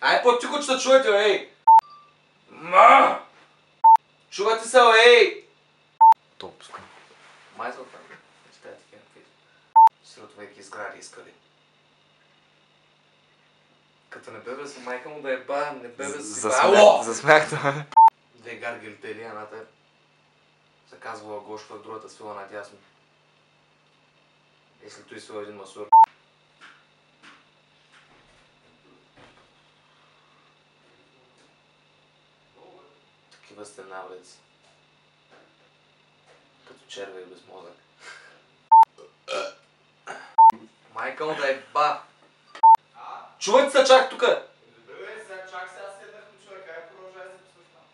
Ай, по-тихо, чувате, ей! Ма! Чувате се, ей! Топско. Май за това. Читайте някакви сиротвайки сгради искали. Като не бебе с майка му да е ба, не бебе с... Засмяхте. Две гаргелите или едната се казвала Гошка, другата свила надясно. И след това свила един масур. Такива сте навреци. Като червей без мозък. Майка му да е ба! Чувайте се чак тука! Добре, сега чак сега седнахме човека, ай продължай да се послушам.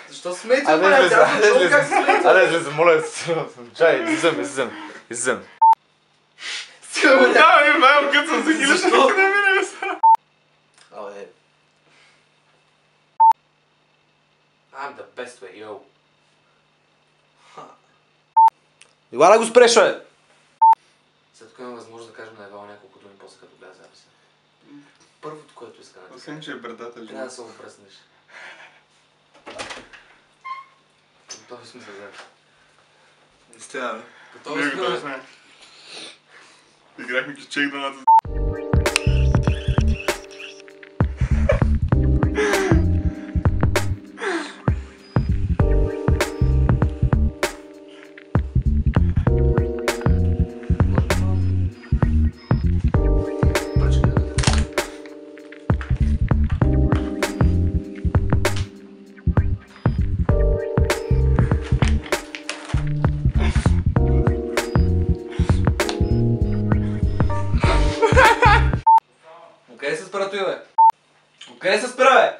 Защо смейте, бе? Тя не чува как смейте. Аре, излиза, моля се. Чай, излизам. Да, бе, маймо, като съм загилиш, Защо? къде минем са? Абе... I'm the best way, yo. Ела да го спреш, бе! След тук имам възможност да кажем на Евал няколко думи после като гледа записа. Първото, което иска да ти Освен, че е брадата трябва жена. да се обръснеш. Готови сме за запис. Стяга, бе. Готови сме. Играхме кичек до ната. Откъде се спира той, бе? Откъде се спира, бе?